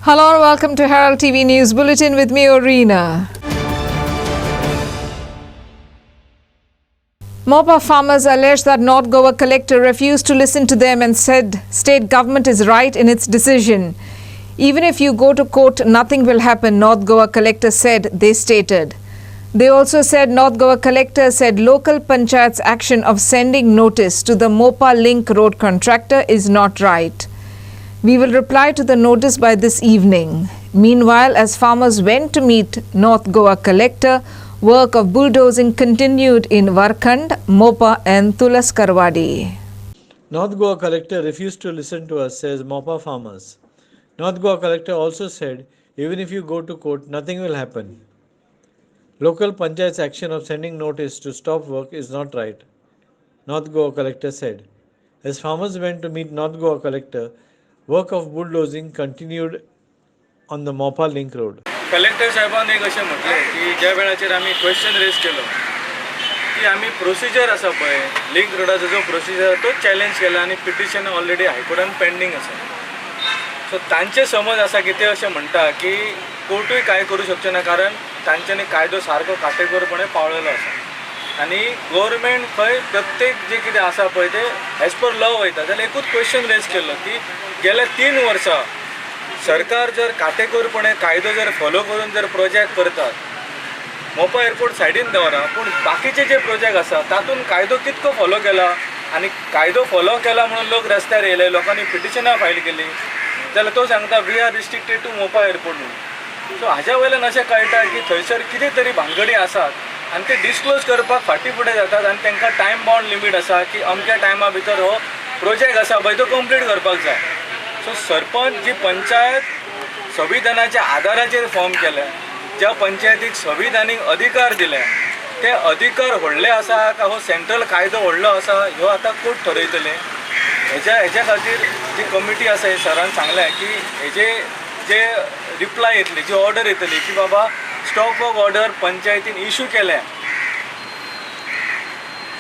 Hello and welcome to Herald TV News Bulletin with me, Orina. Mopa farmers allege that North Goa collector refused to listen to them and said state government is right in its decision. Even if you go to court, nothing will happen, North Goa collector said, they stated. They also said North Goa collector said local panchayat's action of sending notice to the Mopa Link road contractor is not right. We will reply to the notice by this evening. Meanwhile, as farmers went to meet North Goa collector, work of bulldozing continued in Varkhand, Mopa and Tulaskarwadi. North Goa collector refused to listen to us, says Mopa farmers. North Goa collector also said, even if you go to court, nothing will happen. Local panchayat's action of sending notice to stop work is not right, North Goa collector said. As farmers went to meet North Goa collector, work of bulldozing continued on the Mopa Link road. Collector साहेबांनी एक अशें म्हटलें की ज्या वेळाचेर आमी question raise केलो की आमी प्रोसिजर आसा पळय लिंक रोडाचो जो प्रोसिजर तो चॅलेंज केला आनी पिटिशन ऑलरेडी हायकोर्टान पेंडींग आसा. सो तांचे समज आसा की ते अशें म्हणटा की कोर्टूय कांय करूं शकचे ना कारण तांच्यांनी कायदो सारको काटेकोरपणे पाळलेलो आसा आनी गव्हर्मेंट खंय प्रत्येक जे कितें आसा पळय ते एज पर लॉ वयता जाल्यार एकूच क्वेश्चन रेज केल्लो की गेल्या 3 वर्सां सरकार जर काटेकोरपणे कायदो जर फॉलो करून जर प्रोजेक्ट करतात मोपा एअरपोर्ट सायडीन दवरा पूण बाकीचे जे प्रोजेक्ट आसा तातूंत कायदो कितको फॉलो केला आनी कायदो फॉलो केला म्हणून लोक रस्त्यार येयले लोकांनी पिटिशनां फायल केली जाल्यार तो सांगता we are restricted to Mopa airport म्हणून. सो हाज्या वयल्यान अशें कळटा की थंयसर कितें तरी भानगडी आसात आनी ते डिस्क्लोज करपाक फाटीं फुडें जातात आनी तांकां टायम बाउंड लिमीट आसा की अमक्या टायमा भितर हो प्रोजेक्ट आसा पळय तो कंप्लीट करपाक जाय. सो सरपंच जी पंचायत संविधानाच्या आधाराचेर फॉर्म केल्या ज्या पंचायतीक संविधानीक अधिकार दिले ते अधिकार व्हडले आसा का हो सेंट्रल कायदो व्हडलो आसा ह्यो आतां कोर्ट ठरयतले. हेच्या खातीर जी कमिटी आसा हे सरान सांगलें की हेजे जे रिप्लाय येतली जी ऑर्डर येतली की बाबा स्टॉप वर्क ऑर्डर पंचायतीन इशू केल्या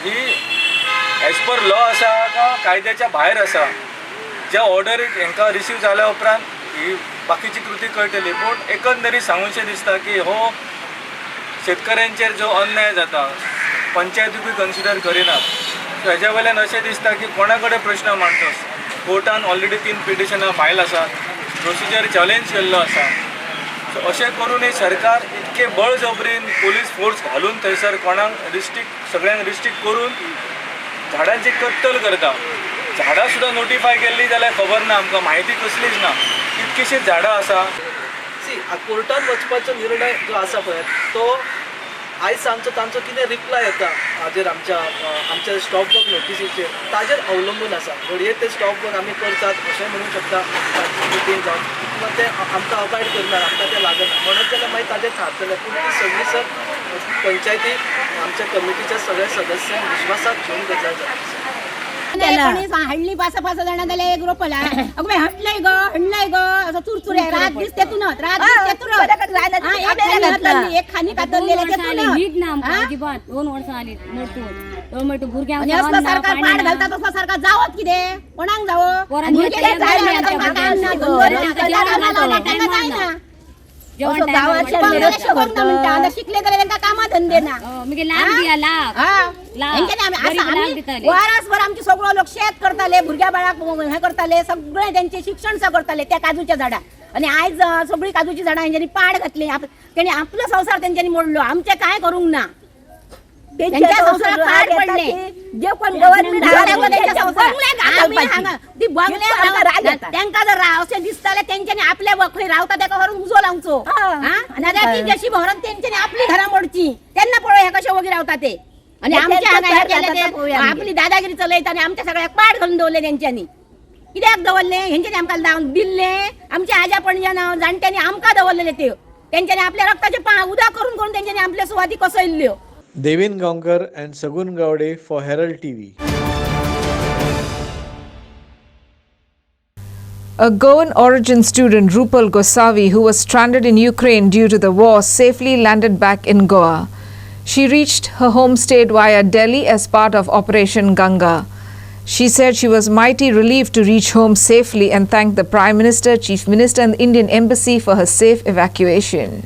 ही एज पर लॉ आसा का कायद्याच्या भायर आसा. ज्या ऑर्डर हांकां रिसीव जाल्या उपरांत ही बाकीची कृती कळटली पूण एकंदरीत सांगूशें दिसता की हो शेतकऱ्यांचेर जो अन्याय जाता पंचायतीकूय कन्सिडर करिनात. सो हेज्या वयल्यान अशें दिसता की कोणा कडेन प्रश्न मांडटोस कोर्टान ऑलरेडी 3 पिटिशनां फायल आसात प्रोसिजर चॅलेंज केल्लो आसा. सो अशें करूनय सरकार इतके बळजबरीन पुलीस फोर्स घालून थंयसर कोणाक रिस्ट्रिक्ट सगळ्यांक रिस्ट्रिक्ट करून झाडांची कत्तल करता. झाडां सुद्दां नोटिफाय केल्ली जाल्यार खबर ना आमकां म्हायती कसलीच ना कितकीशीच झाडां आसा. कोर्टान वचपाचो निर्णय जो आसा पळय तो आयज सांजचो तांचो कितें रिप्लाय येता हाजेर आमच्या स्टॉप वर्क नोटिसीचेर ताजेर अवलंबून आसा. घडये ते स्टॉप वर्क आमी करतात अशें म्हणूं शकता मिटींग जावन किंवा ते आमकां अवॉयड करनात आमकां ते लागना म्हणत जाल्यार मागीर ताजेर थारतले. पूण ती सगळी सर पंचायती आमच्या कमिटीच्या सगळ्या सदस्यांक विश्वासात घेवन गजाल जाता. हडली 5-5 जणां जाल्यार एक रोपला अगो हटलंय ग असं चुरचुरे रात दीस तेतूनच एक खानी कातरलेले अजिबात 2 वर्सां आली मोठू भुरग्यांक सरकार पाड घालता तसं सरकार जावत कितें कोणाक जावो शिकले तरी तांकां कामां धंदे ना वरासभर आमचे सगळो लोक शेत करताले भुरग्या बाळाक हे करताले सगळे त्यांचे शिक्षण करताले त्या काजूच्या झाडां आणि आयज सगळी काजूची झाडां हेंच्यांनी पाड घातली तेणी आपलो संसार तेंच्यांनी मोडलो आमचे काय करूंक ना. त्यांच्या संसारात पाड पडले जे कोण गव्हर्नमेंट तांकां जर अशें दिसताले तेंच्यांनी आपल्या खंय रावता ताका व्हरून उजो लावचो ती जशी व्हरून तेंच्यांनी आपली घरां मोडची तेन्ना पळय हे कशे वगैरे रावता ते आणि आमच्या हांगा केले ते आपली दादागिरी चलयता आणि आमच्या सगळ्याक पाड घालून दवरले तेंच्यांनी. कित्याक दवरले हेंच्यांनी आमकां दिल्ले आमच्या आज्या पणज्यान जाणट्यांनी आमकां दवरलेले ते तेंच्यांनी आपल्या रक्ताचे उदा करून करून तेंच्यांनी आपल्या सुवाती कसयल्ल्यो. Devin Gaonkar and Sagun Gowde for Herald TV. A Goan origin student, Rupal Gosavi, who was stranded in Ukraine due to the war, safely landed back in Goa. She reached her home state via Delhi as part of Operation Ganga. She said she was mighty relieved to reach home safely and thanked the Prime Minister, Chief Minister and the Indian Embassy for her safe evacuation.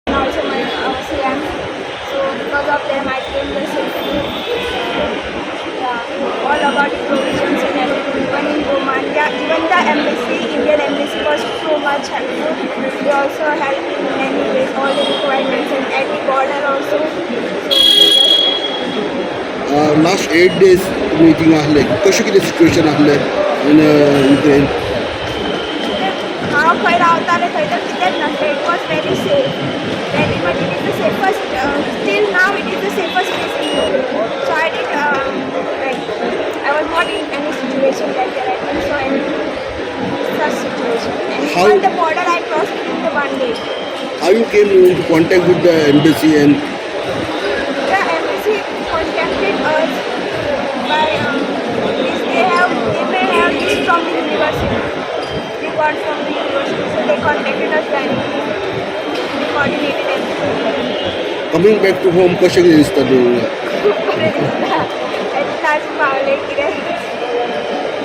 Also my CM. So because of them I came here safely. Yeah, all about the provisions and everything. Even in Romania, even the embassy, Indian embassy was so much helpful. They also helped in many ways, all the requirements and at the border also. Last 8 days meeting आहले कशें कितें situation आहलें इन Ukraine हांव खंय रावतालें थंय तर कितेंच नासलें. It was very safe. Very much it is the safest still now it is the safest place in Ukraine. So I did I was not in any situation like that. I didn't saw any such situation. And How- even the border I crossed within the 1 day. how you came into contact with the embassy and The embassy contacted us by they may have this from the university. They got from the university, so they contacted us directly. They coordinated everything. coming back to home कशें कितें दिसता तुका At last Pawle कितें.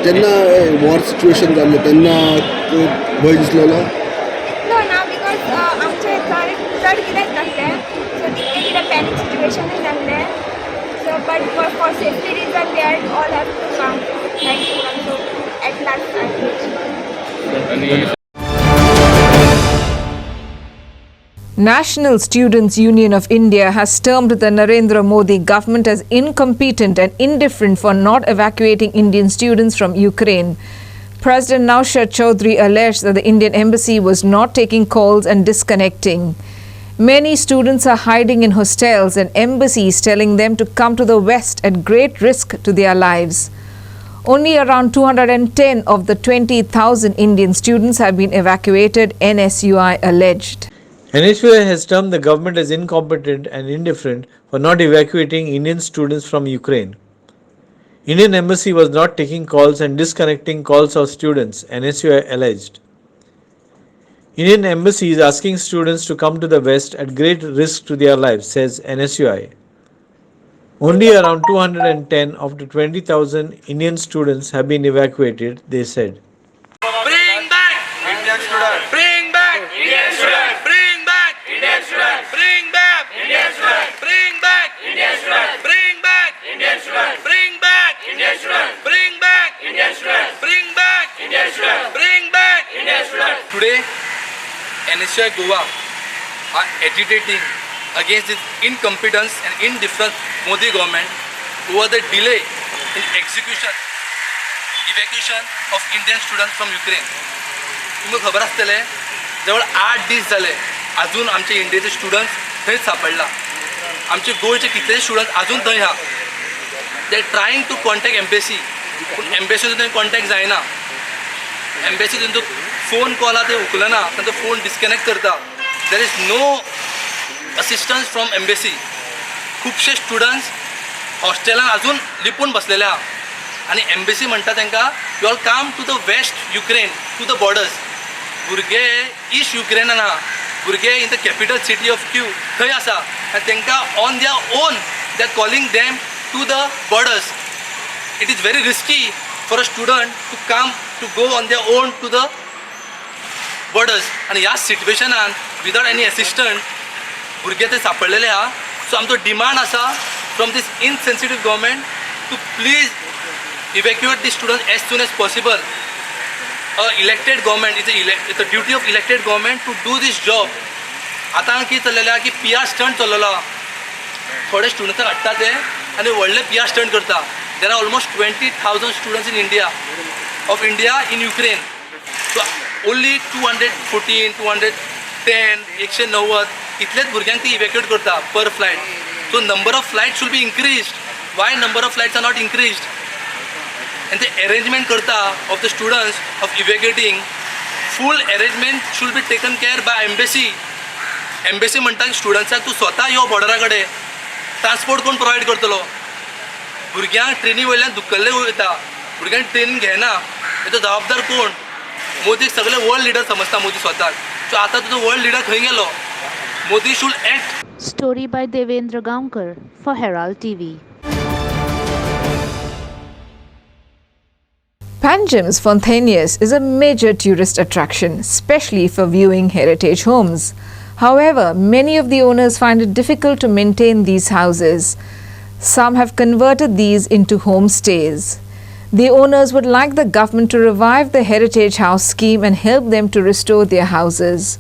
जेन्ना war situation जाल्लें तेन्ना भंय दिसलेलो No, now because आमचे थंय चड कितेंच नासलें. So तितकें कितें panic situation नासलें. So but for safety reason they had all have to come. So at last I reached. National Students' Union of India has termed the Narendra Modi government as incompetent and indifferent for not evacuating Indian students from Ukraine. President Naushad Chaudhary alleged that the Indian embassy was not taking calls and disconnecting. Many students are hiding in hostels and embassies telling them to come to the West at great risk to their lives. Only around 210 of the 20,000 Indian students have been evacuated, NSUI alleged. NSUI has termed the government as incompetent and indifferent for not evacuating Indian students from Ukraine. Indian embassy was not taking calls and disconnecting calls of students, NSUI alleged. Indian embassy is asking students to come to the West at great risk to their lives, says NSUI. Only around 210 of the 20,000 Indian students have been evacuated, they said. Bring back Indian students. Bring back Indian students. Bring back Indian students. Bring back Indian students. Bring back Indian students. Bring back Indian students. Bring back Indian students. Bring back Indian students. Bring back Indian students. Bring back Indian students. Today, NSUI Goa are agitating against this incompetence and indifference Modi government over the delay in evacuation of Indian students from Ukraine. तुमकां खबर आसतलें जवळ 8 दीस जाले अजून आमचे इंडियेचे students थंयच सापडला. आमचे गोंयचे कितलेशे स्टुडंट्स अजून थंय आहा. दे ट्रायींग टू कॉन्टॅक्ट एम्बेसी पूण एम्बेसीचो थंय कॉन्टॅक्ट जायना. एम्बेसी तांचो फोन कॉल आहा ते उखलना, तांचो फोन डिस्कनेक्ट करता. There is no assistance from embassy. खुबशे स्टुडंट्स हॉस्टेलान अजून लिपून बसलेले आहा आनी एम्बेसी म्हणटा तांकां you all come to the west Ukraine to the borders. भुरगे ईस्ट युक्रेनान आहा, भुरगे in the capital city of Kyiv थंय आसा आनी तांकां on their own they are calling them to the borders. It is very risky for a student to come to go on their own to the borders. आनी ह्या सिट्युएशनान without any assistant भुरगे थंय सापडलेले आहा. सो आमचो डिमांड आसा from this insensitive government to please evacuate the students as soon as possible. Elected government it's a duty of elected government to do this job. आता कितें चल्लेलें की PR स्टंट चल्लेलो. थोडे स्टुडंट्सांक हाडटा ते आनी व्हडले PR स्टंट करता. There are almost 20,000 students in India in Ukraine. So only 214, 210, 190 इतलेच भुरग्यांक ती इवॅक्युएट करता पर flight. So number of flight should be increased. Why number of flights are not increased? And the arrangement karta of the students of evacuating, full arrangement should be taken care by embassy. Embassy म्हणटा स्टुडंट्साक तूं स्वता यो बॉर्डरा कडेन transport कोण provide करतलो? भुरग्यांक trainee वयल्यान धुकल्ले वयता, भुरग्यांक ट्रेनीन घेना, हेचो जबाबदार कोण? मोदीक सगळे वर्ल्ड लिडर समजता मोदी स्वताक. सो आतां तुजो वर्ल्ड लिडर खंय गेलो? Modi should act. Story by Devendra Gaonkar for Herald TV. Panjim's Spontaneous is a major tourist attraction, especially for viewing heritage homes. However, many of the owners find it difficult to maintain these houses. Some have converted these into homestays. The owners would like the government to revive the Heritage House scheme and help them to restore their houses.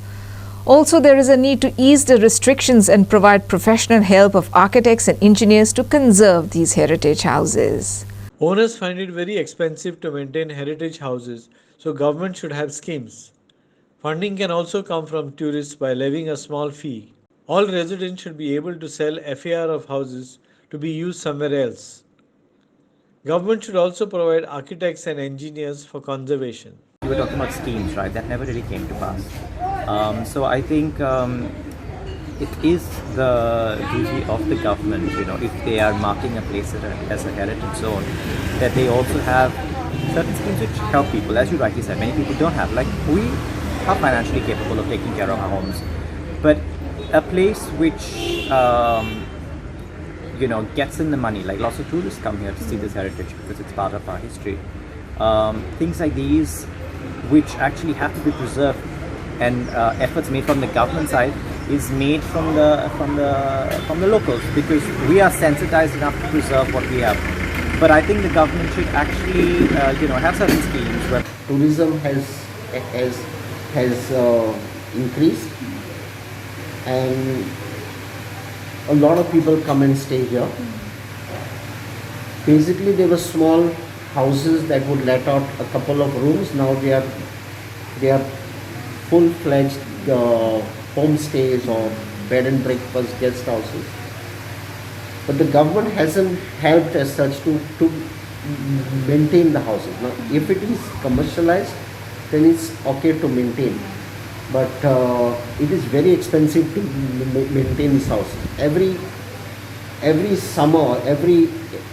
Also, there is a need to ease the restrictions and provide professional help of architects and engineers to conserve these heritage houses. Owners find it very expensive to maintain heritage houses, so government should have schemes. Funding can also come from tourists by levying a small fee. All residents should be able to sell FAR of houses to be used somewhere else. Government should also provide architects and engineers for conservation. We were talking about schemes, right? That never really came to pass. So I think it is the duty of the government, if they are marking a place as a heritage zone, that they also have certain schemes which help people. As you rightly said, many people don't have. Like, we are financially capable of taking care of our homes, but a place which gets in the money, like lots of tourists come here to see this heritage because it's part of our history. Things like these, which actually have to be preserved, and efforts made from the government side is made from the locals, because we are sensitized enough to preserve what we have. But I think the government should actually have certain schemes where tourism has increased, and a lot of people come and stay here. Basically, there were small houses that would let out a couple of rooms. Now they are full-fledged homestays or bed and breakfast guest houses. But the government hasn't helped as such to maintain the houses. Now, if it is commercialized, then it's okay to maintain. But it is very expensive to maintain this house. Every summer, every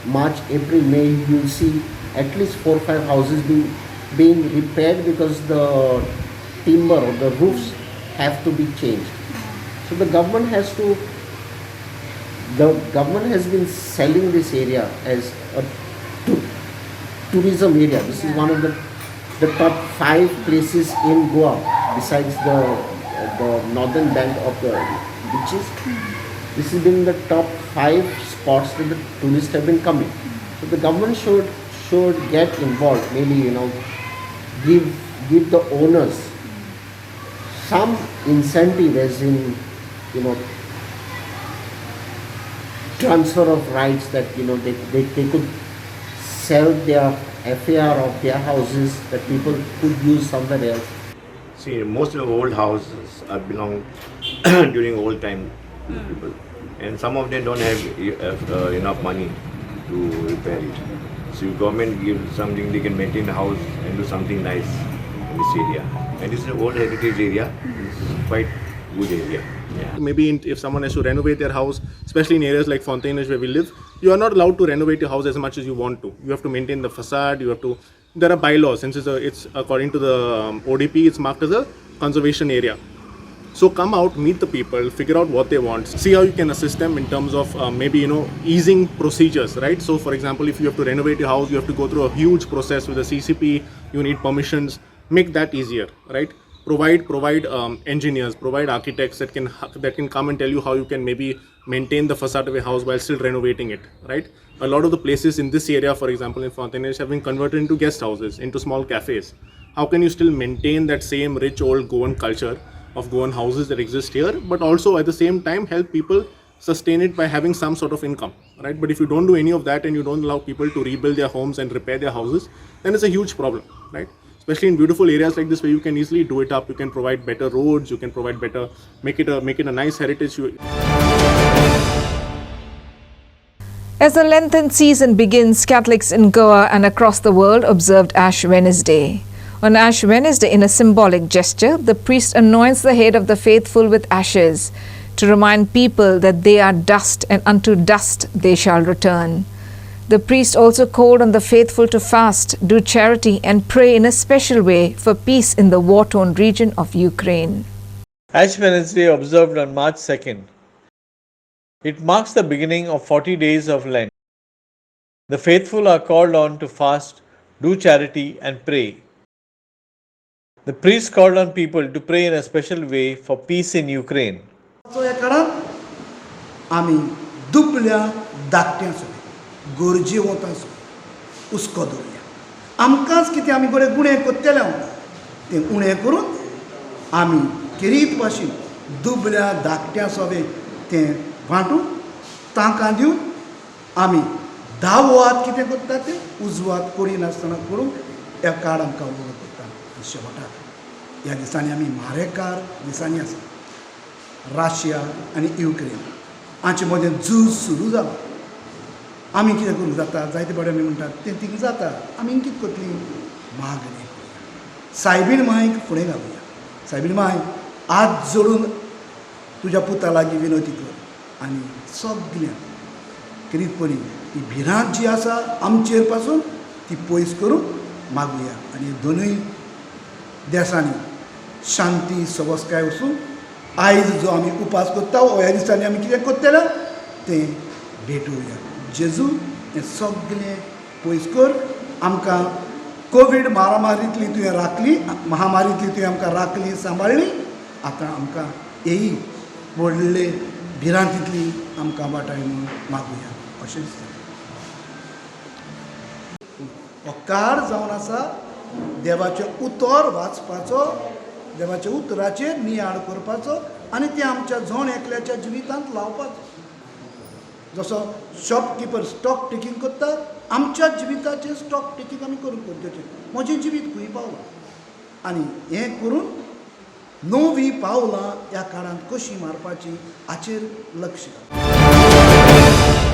March, April, May, you'll see at least 4 or 5 houses being repaired because the timber or the roofs have to be changed. So the government has been selling this area as a tourism area. This is one of the top 5 places in Goa, besides the northern bank of the beaches. This has been the top 5 spots that the tourists have been coming. So the government should get involved. Maybe give the owners some incentive, as in transfer of rights, that they could sell their FAR of their houses that people could use somewhere else. See, most of the old houses are belong during old time people, and some of them don't have enough money to repair it. So government gives something, they can maintain the house and do something nice in this area. And this is an old heritage area. It's quite good area. Yeah. Maybe if someone has to renovate their house, especially in areas like Fontainebleau where we live, you are not allowed to renovate your house as much as you want to. You have to maintain the facade. There are bylaws, since it's according to the ODP, it's marked as a conservation area. So come out, meet the people, figure out what they want, see how you can assist them in terms of easing procedures, right? So for example, if you have to renovate your house, you have to go through a huge process with the CCP, you need permissions. Make that easier, right? Provide engineers, provide architects that can come and tell you how you can maybe maintain the facade of a house while still renovating it, right? A lot of the places in this area, for example in Fontainebleau, have been converted into guest houses, into small cafes. How can you still maintain that same rich old Goan culture of Goan houses that exist here, but also at the same time help people sustain it by having some sort of income, right? But if you don't do any of that and you don't allow people to rebuild their homes and repair their houses, then it's a huge problem, right? Especially in beautiful areas like this where you can easily do it up, you can provide better roads, you can provide better, make it a nice heritage. As the Lenten season begins, Catholics in Goa and across the world observed Ash Wednesday. On Ash Wednesday, in a symbolic gesture, the priest anoints the head of the faithful with ashes to remind people that they are dust and unto dust they shall return. The priest also called on the faithful to fast, do charity and pray in a special way for peace in the war-torn region of Ukraine. Ash Wednesday observed on March 2nd. It marks the beginning of 40 days of Lent. The faithful are called on to fast, do charity and pray. The priest called on people to pray in a special way for peace in Ukraine. ह्या काळात आमी दुबल्या धाकट्यांचो गरजे वतांचो हुस्को दवरया. आमकांच कितें आमी बरें गुणें करतले तें उणें करून आमी केरीत भाशेन दुबल्या धाकट्यां सवेक तें वांटून तांकां दिवन आमी दावात कितें करता तें उजवात करिनासतना करून ह्या काळ आमकां उणो करता. शेवटाक ह्या दिसांनी आमी म्हारेकार दिसांनी आसा. रशिया आनी युक्रेन हांचे मदें झूज सुरू जालां. आमी कितें करूंक जाता जायते बरें आमी म्हणटात तें थिंग जाता. आमी कितें करतली मागणी सायबीण मांयक फुडें घालुया. सायबीण मांय हात जोडून तुज्या पुता लागीं विनोती कर आनी सगळ्यांक किरीतपणी ही भिरांत जी आसा आमचेर पासून ती पयस करून मागुया आनी दोनूय देशांनी शांती सवस्काय वचून आयज जो आमी उपास करता ह्या दिसांनी आमी कितें करतले तें भेटुया. जेजू हें सगळें पयस कर. आमकां कोवीड महामारींतली तुवें राखली, महामारींतली तुवें आमकां राखली सांबाळ्ळी. आतां आमकां हेय व्हडले भिरांतींतली आमकां वाटाय म्हणून मागुया अशें दिसता. हो काळ जावन आसा देवाचें उतर वाचपाचो, देवाच्या उतराचेर नियाळ करपाचो आनी तें आमच्या जण एकल्याच्या जिवितांत लावपाचो. जसो शॉपकिपर स्टॉक टेकींग करता आमच्या जिविताचें स्टॉक टेकींग आमी करून करचें. म्हजें जिवीत खंय पावलां आनी हें करून नवीं पावलां ह्या काळांत कशीं मारपाची हाचेर लक्ष घालता.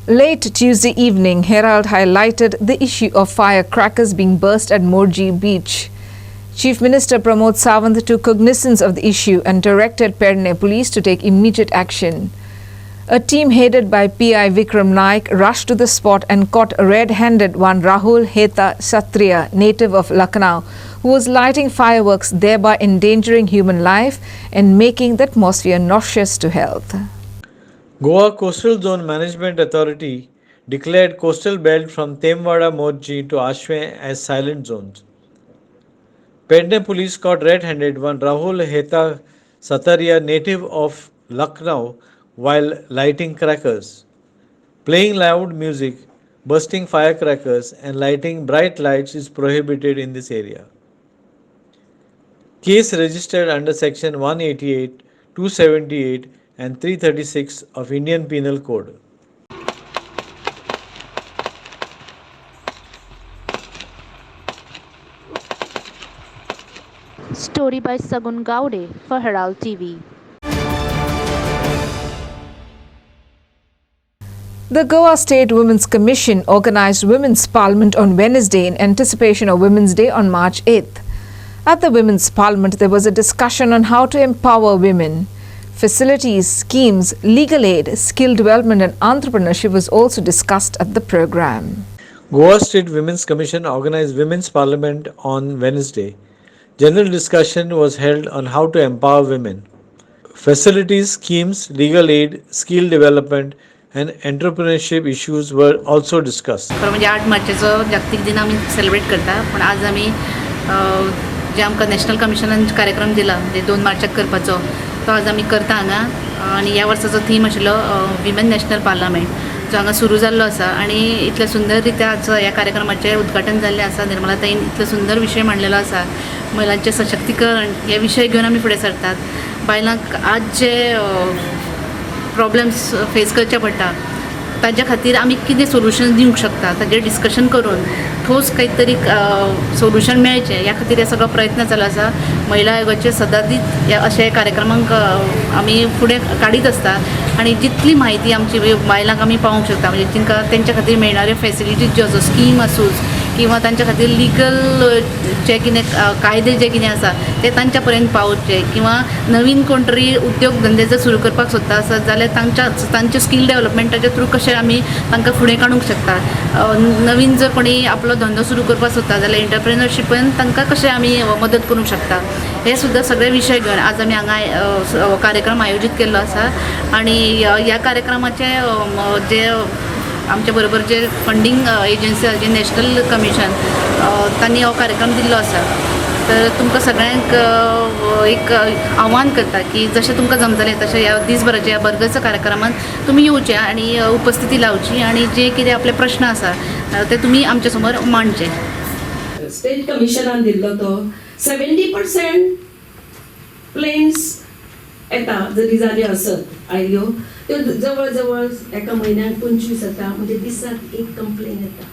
Late Tuesday evening, Herald highlighted the issue of firecrackers being burst at Morji Beach. Chief Minister Pramod Sawant took cognizance of the issue and directed Perne police to take immediate action. A team headed by PI Vikram Naik rushed to the spot and caught red-handed one Rahul Heta Satriya, native of Lucknow, who was lighting fireworks, thereby endangering human life and making the atmosphere noxious to health. Goa Coastal Zone Management Authority declared coastal belt from Temwada Morji to Ashwe as silent zones. Perne police caught red-handed one Rahul Heta Sataria, native of Lucknow, while lighting crackers. Playing loud music, bursting firecrackers and lighting bright lights is prohibited in this area. Case registered under section 188, 278 and 336 of Indian Penal Code. Story by Sagun Gaude for Herald TV. The Goa State Women's Commission organized Women's Parliament on Wednesday in anticipation of Women's Day on March 8th. At the Women's Parliament, there was a discussion on how to empower women. Facilities, schemes, legal aid, skill development and entrepreneurship was also discussed at the program. Goa State Women's Commission organized Women's Parliament on Wednesday. General discussion was held on how to empower women. Facilities, schemes, legal aid, skill development and entrepreneurship issues were also discussed. खरं म्हणजे 8 मार्चचो जागतीक दिन आमी celebrate करता, पण आज आमी जे आमकां नॅशनल कमिशनान कार्यक्रम दिला म्हणजे 2 मार्चाक करपाचो तो आज आमी करता हांगा. आनी ह्या वर्साचो थीम आशिल्लो विमेन नॅशनल पार्लमेंट जो हांगा सुरू जाल्लो आसा आनी इतले सुंदर रित्या आज ह्या कार्यक्रमाचें उद्घाटन जाल्लें आसा. निर्मलाताईन इतलो सुंदर विशय मांडलेलो आसा, महिलांचें सशक्तीकरण हे विशय घेवन आमी फुडें सरतात. बायलांक आज जे प्रॉब्लेम्स फेस करचे पडटा ताज्या खातीर आमी कितें सोल्युशन दिवंक शकता ताजेर डिस्कशन करून ठोस काही तरी सोल्युशन मेळचें ह्या खातीर हे सगळो प्रयत्न चालू आसा. महिला आयोगाचे सदांच अशे कार्यक्रमांक आमी फुडें काडीत आसता आनी जितली म्हायती आमची बायलांक आमी पावोवंक शकता म्हणजे तांकां तेंच्या खातीर मेळणाऱ्यो फॅसिलिटीज ज्यो आसा स्कीम आसूं किंवा तांच्या खातीर लिगल जे कितें कायदे जे कितें आसा ते तांच्या पर्यंत पावचे किंवा नवीन कोण तरी उद्योग धंदे जर सुरू करपाक सोदता आसत जाल्यार तांचे स्कील डेव्हलपमेंटाच्या थ्रू कशें आमी तांकां फुडें काडूंक शकता. नवीन जर कोणी आपलो धंदो सुरू करपाक सोदता जाल्यार एंटरप्रेनरशिपान तांकां कशें आमी मदत करूंक शकता. हे सुद्दां सगळे विशय घेवन आज आमी हांगा कार्यक्रम आयोजीत केल्लो आसा आनी ह्या कार्यक्रमाचे जे आमच्या बरोबर जे फंडींग एजन्सी आसा जे नॅशनल कमिशन तांणी हो कार्यक्रम दिल्लो आसा. तर तुमकां सगळ्यांक एक आव्हान करता की जशें तुमकां जमतलें तशें ह्या दिसभराच्या ह्या बर्गरच्या कार्यक्रमांत तुमी येवचें आनी उपस्थिती लावची आनी जे कितें आपले प्रश्न आसा ते तुमी आमचे समोर मांडचे. स्टेट कमिशनान दिल्लो तो 70% प्लेन्स येता जरी जाल्यो आसत आयल्यो त्यो जवळ जवळ एका म्हयन्याक 25 येता म्हणजे दिसाक एक कंप्लेन येता.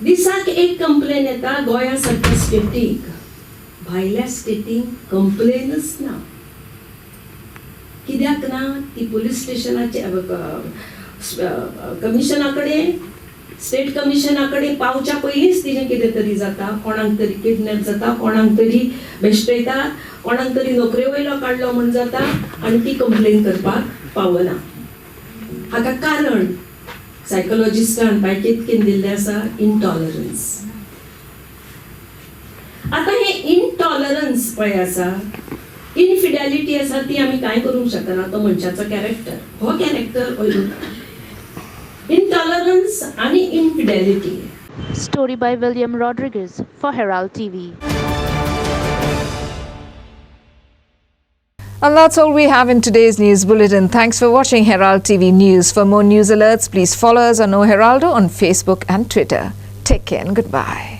दिसाक एक कंप्लेन येता. गोंया सारक्या स्टेटीक भायल्या स्टेटीक कंप्लेनच ना. कित्याक ना ती पुलीस स्टेशनाचे कमिशना कडेन स्टेट कमिशना कडेन पावच्या पयलींच तिजें कितें तरी जाता. कोणाक तरी किडनॅप जाता, कोणाक तरी बेश्टयतात, कोणाक तरी नोकरे वयलो काडलो म्हण जाता आनी ती कंप्लेन करपाक पावना. हाका कारण सायकोलॉजिस्टान बायकेन दिल्लें आसा इंटॉलरन्स. आतां हे इंटॉलरन्स पळय आसा, इनफिडेलिटी आसा ती आमी कांय करूंक शकना. तो मनशाचो कॅरेक्टर, हो character intolerance and infidelity. Story by William Rodriguez for Herald TV. And that's all we have in today's news bulletin. Thanks for watching Herald TV News. For more news alerts, please follow us on O Heraldo on Facebook and Twitter. Take care and goodbye.